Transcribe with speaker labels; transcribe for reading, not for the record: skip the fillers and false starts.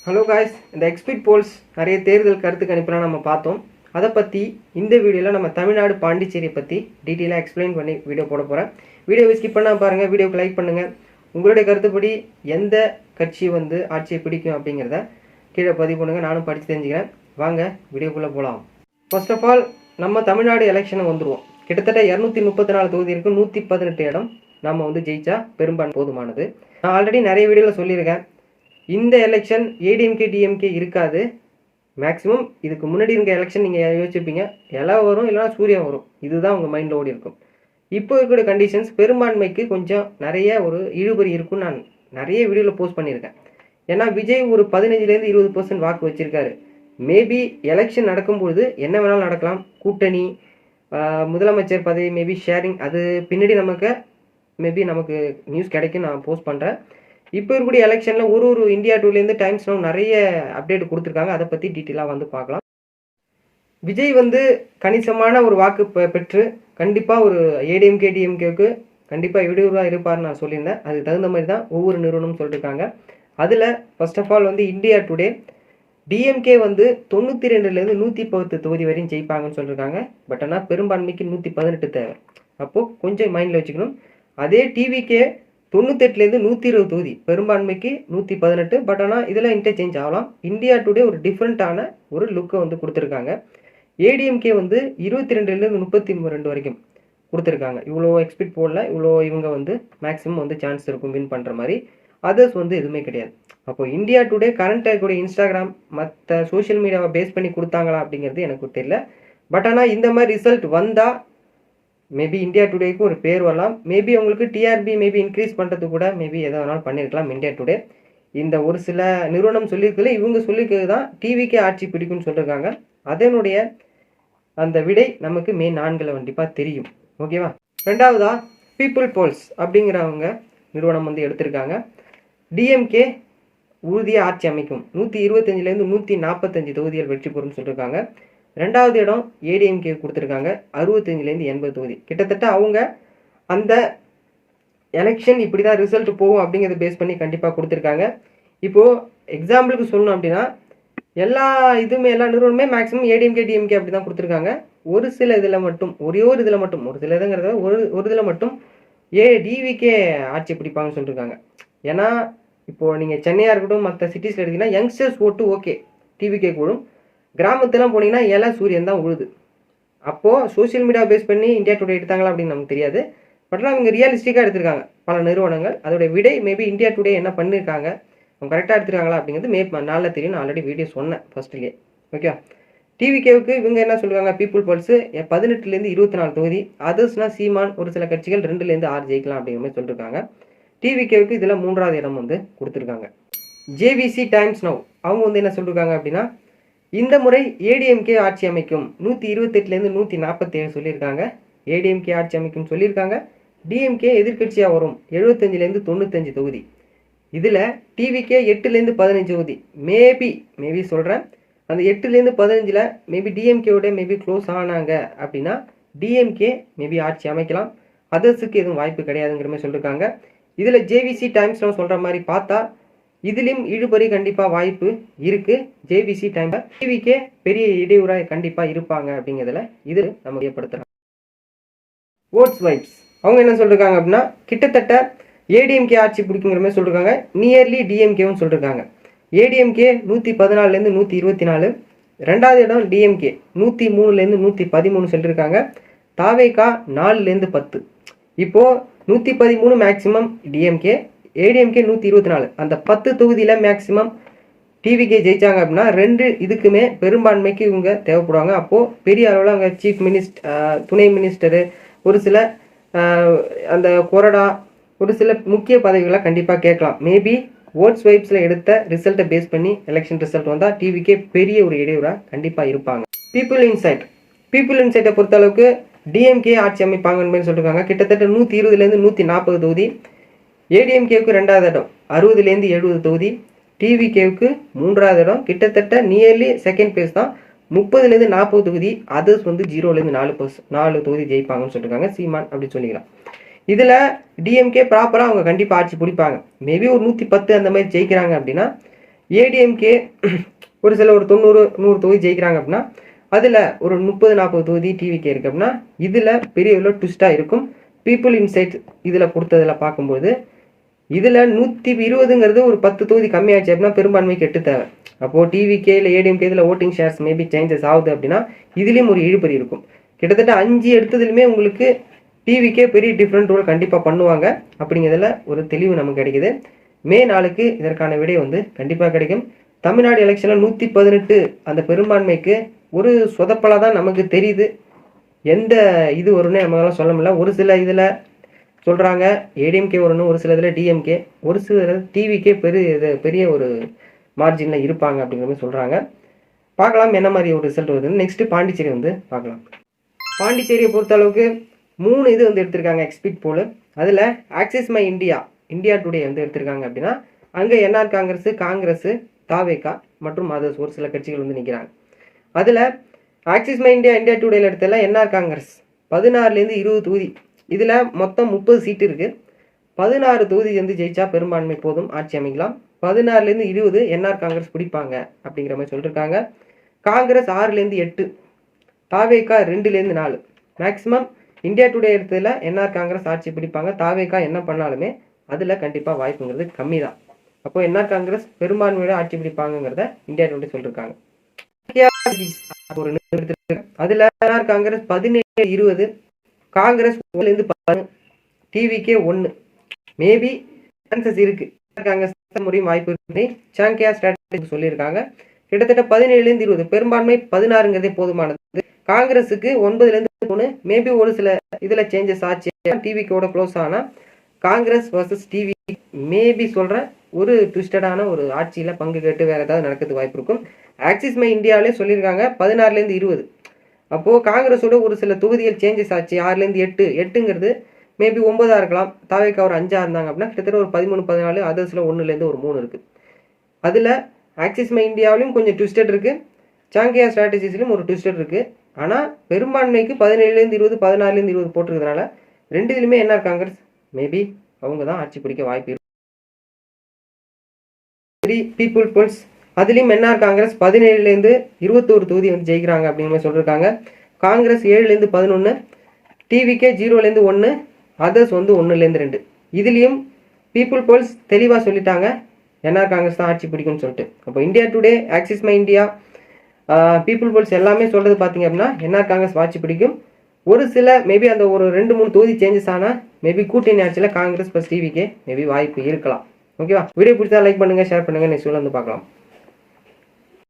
Speaker 1: Hello guys, இந்த எக்ஸ்பிட் poles நிறைய தேர்தல் கருத்து கணிப்பெல்லாம் நம்ம பார்த்தோம். அதை பற்றி இந்த வீடியோவில் நம்ம தமிழ்நாடு பாண்டிச்சேரியை பற்றி டீட்டெயிலாக எக்ஸ்பிளைன் பண்ணி வீடியோ போட போகிறேன். வீடியோவை ஸ்கிப் பண்ணால் பாருங்கள், வீடியோக்கு லைக் பண்ணுங்கள். உங்களுடைய கருத்துப்படி எந்த கட்சி ஆட்சியை பிடிக்கும் அப்படிங்கிறத கீழே பதிவு பண்ணுங்கள். நானும் படித்து தெரிஞ்சுக்கிறேன். வாங்க வீடியோக்குள்ளே போகலாம். ஃபர்ஸ்ட் ஆஃப் ஆல் நம்ம தமிழ்நாடு எலெக்ஷனை வந்துடுவோம். கிட்டத்தட்ட 234 தொகுதி இருக்குது. 118 இடம் நம்ம ஜெயிச்சா பெரும்பான்மை போதுமானது. நான் ஆல்ரெடி நிறைய வீடியோவில் சொல்லியிருக்கேன். இந்த எலெக்ஷன் ஏடிஎம்கே டிஎம்கே இருக்காது. மேக்ஸிமம் இதுக்கு முன்னாடி இருக்க எலெக்ஷன் நீங்கள் யோசிச்சிருப்பீங்க, எல்லாம் வரும், இல்லைனா சூரியன் வரும். இதுதான் உங்கள் மைண்டில் ஓடி இருக்கும். இப்போ இருக்கிற கண்டிஷன்ஸ் பெரும்பான்மைக்கு கொஞ்சம் நிறைய ஒரு இழுபறி இருக்குன்னு நான் நிறைய வீடியோவில் போஸ்ட் பண்ணியிருக்கேன். ஏன்னா விஜய் ஒரு 15% 20% வாக்கு வச்சுருக்காரு. மேபி எலெக்ஷன் நடக்கும்பொழுது என்ன வேணாலும் நடக்கலாம். கூட்டணி, முதலமைச்சர் பதவி, மேபி ஷேரிங், அது பின்னாடி நமக்கு நியூஸ் கிடைக்கும். நான் போஸ்ட் பண்ணுறேன். இப்போ இருக்கக்கூடிய எலெக்ஷனில் ஒரு இந்தியா டூலேருந்து டைம்ஸ் நவ் நிறைய அப்டேட் கொடுத்துருக்காங்க. அதை பற்றி டீட்டெயிலாக பார்க்கலாம். விஜய் கணிசமான ஒரு வாக்கு பெற்று கண்டிப்பாக ஒரு ஏடிஎம்கே டிஎம்கேவுக்கு கண்டிப்பாக இடையூறாக இருப்பார்னு நான் சொல்லியிருந்தேன். அதுக்கு தகுந்த மாதிரி தான் ஒவ்வொரு நிறுவனமும் சொல்லியிருக்காங்க. அதில் first of all India Today DMK 92லேருந்து 110 தொகுதி வரையும் ஜெயிப்பாங்கன்னு சொல்லியிருக்காங்க. பட் ஆனால் பெரும்பான்மைக்கு 118 தேவை. அப்போது கொஞ்சம் மைண்டில் வச்சுக்கணும். அதே டிவிகே 98லேருந்து 120 தொகுதி, பெரும்பான்மைக்கு 118. பட் ஆனால் இதில் இன்டர்சேஞ்ச் ஆகலாம். இந்தியா டுடே ஒரு டிஃப்ரெண்ட்டான ஒரு லுக்கை கொடுத்துருக்காங்க. ஏடிஎம்கே 22லேருந்து 32 வரைக்கும் கொடுத்துருக்காங்க. இவ்வளோ எக்ஸ்பெக்ட் போடல. இவ்வளோ இவங்க மேக்ஸிமம் சான்ஸ் இருக்கும் வின் பண்ணுற மாதிரி. அதர்ஸ் எதுவுமே கிடையாது. அப்போ இந்தியா டுடே கரண்ட் இருக்கக்கூடிய இன்ஸ்டாகிராம் மற்ற சோஷியல் மீடியாவை பேஸ் பண்ணி கொடுத்தாங்களா அப்படிங்கிறது எனக்கு தெரியல. பட் ஆனால் இந்த மாதிரி ரிசல்ட் வந்தால் மேபி இந்தியா டுடேக்கு ஒரு பேர் வரலாம். மேபி உங்களுக்கு டிஆர்பி மேபி இன்க்ரீஸ் பண்ணுறது கூட மேபி எதை வேணாலும் பண்ணியிருக்கலாம். இந்தியா டுடே இந்த ஒரு சில நிறுவனம் சொல்லியிருக்கல, இவங்க சொல்லியிருக்கிறது தான் டிவிக்கே ஆட்சி பிடிக்கும்னு சொல்லியிருக்காங்க. அதனுடைய அந்த விடை நமக்கு மே 4 கண்டிப்பாக தெரியும். ஓகேவா? ரெண்டாவதா பீப்புள் போல்ஸ் அப்படிங்கிறவங்க நிறுவனம் எடுத்திருக்காங்க. டிஎம்கே உறுதியாக ஆட்சி அமைக்கும், 125லேருந்து 145 தொகுதிகள் வெற்றி பெறும்னு சொல்லியிருக்காங்க. ரெண்டாவது இடம் ஏடிஎம்கே கொடுத்துருக்காங்க, 65லேருந்து 80 தொகுதி. கிட்டத்தட்ட அவங்க அந்த எலெக்ஷன் இப்படி தான் ரிசல்ட் போகும் அப்படிங்கிறத பேஸ் பண்ணி கண்டிப்பாக கொடுத்துருக்காங்க. இப்போது எக்ஸாம்பிளுக்கு சொல்லணும் அப்படின்னா எல்லா நிறுவனமே மேக்ஸிமம் ஏடிஎம்கே டிஎம்கே அப்படி தான் கொடுத்துருக்காங்க. ஒரு சில இதில் மட்டும் ஒரு சில இதுங்கிறத ஒரு இதில் மட்டும் டிவிக்கே ஆட்சி பிடிப்பாங்கன்னு சொல்லியிருக்காங்க. ஏன்னா இப்போது நீங்கள் சென்னையாக இருக்கட்டும், மற்ற சிட்டிஸில் எடுத்திங்கன்னா யங்ஸ்டர்ஸ் ஓட்டு ஓகே டிவிக்கே கூடும். கிராமத்துலாம் போனீங்கன்னா எல்லாம் சூரியன் தான் உழுது. அப்போது சோஷியல் மீடியா பேஸ் பண்ணி இந்தியா டுடே எடுத்தாங்களா அப்படின்னு நமக்கு தெரியாது. பட் ஆனால் அவங்க ரியலிஸ்டிக்காக எடுத்திருக்காங்க பல நிறுவனங்கள். அதோடைய விடை மேபி இந்தியா டுடே என்ன பண்ணியிருக்காங்க, அவங்க கரெக்டாக எடுத்துருக்காங்களா அப்படிங்கிறது மே 4 தெரியும். நான் ஆல்ரெடி வீடியோ சொன்னேன் ஃபர்ஸ்ட்லேயே. ஓகே, டிவிகேவுக்கு இவங்க என்ன சொல்லுவாங்க, பீப்புள் பல்ஸு 18லேருந்து 24 தொகுதி. அதர்ஸ்னால் சீமான் ஒரு சில கட்சிகள் 2லேருந்து 6 ஜெயிக்கலாம் அப்படிங்கிற மாதிரி சொல்லியிருக்காங்க. டிவிகேவுக்கு இதில் 3வது இடம் கொடுத்துருக்காங்க. ஜேவிசி டைம்ஸ் நவ் அவங்க என்ன சொல்லியிருக்காங்க அப்படின்னா இந்த முறை ஏடிஎம்கே ஆட்சி அமைக்கும், 128லேருந்து 147 சொல்லியிருக்காங்க. ஏடிஎம்கே ஆட்சி அமைக்கும் சொல்லியிருக்காங்க. டிஎம்கே எதிர்கட்சியாக வரும், 75லேருந்து 95 தொகுதி. இதில் டிவிகே 8லேருந்து 15 தொகுதி. மேபி சொல்கிறேன், அந்த 8லேருந்து 15ல் மேபி டிஎம்கேவோட மேபி க்ளோஸ் ஆனாங்க அப்படின்னா டிஎம்கே மேபி ஆட்சி அமைக்கலாம். அதர்ஸுக்கு எதுவும் வாய்ப்பு கிடையாதுங்கிற மாதிரி சொல்லியிருக்காங்க. இதில் ஜேவிசி டைம்ஸ் நான் சொல்கிற மாதிரி பார்த்தா இதுலேயும் இழுபறி கண்டிப்பாக வாய்ப்பு இருக்குது. ஜேவிசி டைம் டிவிக்கே பெரிய இடையூறாக கண்டிப்பாக இருப்பாங்க அப்படிங்கிறதுல இது நம்ம ஏற்படுத்துகிறாங்க. ஓட்ஸ் வைப்ஸ் அவங்க என்ன சொல்லியிருக்காங்க அப்படின்னா கிட்டத்தட்ட ஏடிஎம்கே ஆட்சி பிடிக்குங்கிற மாதிரி சொல்லியிருக்காங்க. நியர்லி டிஎம்கேவும் சொல்லியிருக்காங்க. ஏடிஎம்கே 114லேருந்து 124. ரெண்டாவது இடம் டிஎம்கே 103லேருந்து 113 சொல்லியிருக்காங்க. தாவேகா 4லேருந்து 10. இப்போது 113 மேக்சிமம் டிஎம்கே, ஏடிஎம்கே 124. அந்த 10 தொகுதியில் மேக்சிமம் டிவிகே ஜெயிச்சாங்க அப்படின்னா 2 இதுக்குமே பெரும்பான்மைக்கு இவங்க தேவைப்படுவாங்க. அப்போது பெரிய அளவில் அவங்க சீஃப் மினிஸ்டர், துணை மினிஸ்டரு, ஒரு சில அந்த கொறடா, ஒரு சில முக்கிய பதவிகளை கண்டிப்பாக கேட்கலாம். மேபி ஓட்ஸ் வைப்ஸில் எடுத்த ரிசல்ட்டை பேஸ் பண்ணி எலெக்ஷன் ரிசல்ட் வந்தால் டிவிக்கே பெரிய ஒரு இடையூறாக கண்டிப்பாக இருப்பாங்க. பீப்புள் இன்சைட்டை பொறுத்தளவுக்கு டிஎம்கே ஆட்சி அமைப்பாங்கன்னு மாதிரி சொல்லியிருக்காங்க. கிட்டத்தட்ட 120லேருந்து 140 தொகுதி. ஏடிஎம்கேவுக்கு 2வது இடம், 60லேருந்து 70 தொகுதி. டிவிகேவுக்கு 3வது இடம், கிட்டத்தட்ட நியர்லி செகண்ட் பிளேஸ் தான், 30லேருந்து 40 தொகுதி. அதர்ஸ் 0லேருந்து 4 தொகுதி ஜெயிப்பாங்கன்னு சொல்லியிருக்காங்க. சீமான் அப்படி சொல்லிக்கலாம். இதில் டிஎம்கே ப்ராப்பராக அவங்க கண்டிப்பாக ஆட்சி பிடிப்பாங்க. மேபி ஒரு 110 அந்த மாதிரி ஜெயிக்கிறாங்க அப்படின்னா ஏடிஎம்கே ஒரு சில ஒரு 90-100 தொகுதி ஜெயிக்கிறாங்க அப்படின்னா அதில் ஒரு 30-40 தொகுதி டிவிகே இருக்குது அப்படின்னா இதில் பெரிய ட்விஸ்ட்டாக இருக்கும். பீப்புள் இன்சைட் இதில் கொடுத்ததில் பார்க்கும்போது இதில் 120ங்கிறது ஒரு 10 தொகுதி கம்மியாச்சு அப்படின்னா பெரும்பான்மைக்கு 8 தேவை. அப்போது டிவிகே இல்லை ஏடிஎம்கே இதில் ஓட்டிங் ஷேர்ஸ் மேபி சேஞ்சஸ் ஆகுது அப்படின்னா இதுலேயும் ஒரு இழுபறி இருக்கும். கிட்டத்தட்ட 5 எடுத்ததுலையுமே உங்களுக்கு டிவிக்கே பெரிய டிஃப்ரெண்ட் ரோல் கண்டிப்பாக பண்ணுவாங்க அப்படிங்கிறதுல ஒரு தெளிவு நமக்கு கிடைக்குது. மே 4க்கு இதற்கான விடை கண்டிப்பாக கிடைக்கும். தமிழ்நாடு எலெக்ஷனில் 118 அந்த பெரும்பான்மைக்கு ஒரு சொதப்பலாக தான் நமக்கு தெரியுது. எந்த இது வரும்னே நம்மளால சொல்ல முடியல. ஒரு சில இதில் சொல்கிறாங்க ஏடிஎம்கே வரணும், ஒரு சில இதில் டிஎம்கே, ஒரு சில டிவிக்கே பெரிய ஒரு மார்ஜினில் இருப்பாங்க அப்படிங்கிற மாதிரி சொல்கிறாங்க. பார்க்கலாம் என்ன மாதிரி ஒரு ரிசல்ட் வருதுன்னு. நெக்ஸ்ட்டு பாண்டிச்சேரி பார்க்கலாம். பாண்டிச்சேரியை பொறுத்த அளவுக்கு 3 இது எடுத்திருக்காங்க எக்ஸ்பிட் போல். அதில் ஆக்சிஸ் மை இந்தியா டுடே எடுத்திருக்காங்க அப்படின்னா அங்கே என்ஆர் காங்கிரஸ், தாவேகா மற்றும் அதர்ஸ் ஒரு சில கட்சிகள் நிற்கிறாங்க. அதில் ஆக்சிஸ் மை இந்தியா டுடேல எடுத்ததில் என்ஆர் காங்கிரஸ் 16லேருந்து 20 தொகுதி, இதில் மொத்தம் 30 சீட்டு இருக்குது. 16 தொகுதி ஜெயிச்சா பெரும்பான்மை போதும், ஆட்சி அமைக்கலாம். 16லேருந்து 20 என்ஆர் காங்கிரஸ் பிடிப்பாங்க அப்படிங்கிற மாதிரி சொல்லியிருக்காங்க. காங்கிரஸ் 6லேருந்து 8, தாவேகா 2லேருந்து 4. மேக்ஸிமம் இந்தியா டுடே எடுத்ததில் என்ஆர் காங்கிரஸ் ஆட்சி பிடிப்பாங்க. தாவேகா என்ன பண்ணாலுமே அதில் கண்டிப்பாக வாய்ப்புங்கிறது கம்மி தான். அப்போ என்ஆர் காங்கிரஸ் பெரும்பான்மையோட ஆட்சி பிடிப்பாங்கிறத இந்தியா டுடே சொல்லியிருக்காங்க. அதில் என்ஆர் காங்கிரஸ் 17-20, காங்கிரஸ் 1-10, டிவிக்கே 1. மேபி சான்சஸ் இருக்கு காங்கிரஸ் முறையும் வாய்ப்பு இருக்கு. சாங்கியா ஸ்ட்ராட்டஜி சொல்லியிருக்காங்க. கிட்டத்தட்ட 17-20 பெரும்பான்மை 16ங்கிறதே போதுமானது. காங்கிரஸுக்கு 9லேருந்து 3 மேபி ஒரு சில இதில் சேஞ்சஸ் ஆச்சு. டிவிக்கோட க்ளோஸ் ஆனால் காங்கிரஸ் வர்சஸ் டிவி மேபி சொல்கிறேன் ஒரு ட்விஸ்டடான ஒரு ஆட்சியில் பங்கு கேட்டு வேறு ஏதாவது நடக்கிறதுக்கு வாய்ப்பு இருக்கும். ஆக்சிஸ் மை இந்தியாவிலே சொல்லியிருக்காங்க 16லேருந்து 20. அப்போது காங்கிரஸோட ஒரு சில தொகுதிகள் சேஞ்சஸ் ஆச்சு. 6லேருந்து 8ங்கிறது மேபி 9ஆக இருக்கலாம். தாவேக்கா ஒரு 5ஆக இருந்தாங்க அப்படின்னா கிட்டத்தட்ட ஒரு 13-14, அதர்ஸில் 1லேருந்து ஒரு 3 இருக்குது. அதில் ஆக்சிஸ் மை இந்தியாவிலையும் கொஞ்சம் ட்விஸ்டட் இருக்குது, சாங்கியா ஸ்ட்ராட்டஜிஸ்லையும் ஒரு ட்விஸ்டட் இருக்குது. ஆனால் பெரும்பான்மைக்கு 17லேருந்து 20, 16லேருந்து 20 போட்டிருக்கிறதுனால ரெண்டுலையுமே என்ஆர் காங்கிரஸ் மேபி அவங்க தான் ஆட்சி பிடிக்க வாய்ப்பு இருக்கு. பீப்புள் போல்ஸ் அதுலேயும் என்ஆர் காங்கிரஸ் 17லேருந்து 21 தொகுதி ஜெயிக்கிறாங்க அப்படிங்கிற மாதிரி சொல்லியிருக்காங்க. காங்கிரஸ் 7லேருந்து 11, டிவிக்கே 0லேருந்து 1, அதர்ஸ் 1லேருந்து 2. இதுலேயும் பீப்புள் போல்ஸ் தெளிவாக சொல்லிட்டாங்க என்ஆர் காங்கிரஸ் தான் ஆட்சி பிடிக்கும்னு சொல்லிட்டு. அப்போ India Today, Axis My India, people polls எல்லாமே சொல்கிறது பார்த்தீங்க அப்படின்னா என்ஆர் காங்கிரஸ் ஆட்சி பிடிக்கும். ஒரு சில மேபி அந்த ஒரு 2-3 தொகுதி சேஞ்சஸ் ஆனால் மேபி கூட்டணி ஆட்சியில் காங்கிரஸ் ப்ளஸ் டிவிக்கே மேபி வாய்ப்பு இருக்கலாம். ஓகேவா? வீடியோ பிடிச்சா லைக் பண்ணுங்கள், ஷேர் பண்ணுங்கள். நெக்ஸ்ட் வீடியோவில் பார்க்கலாம்.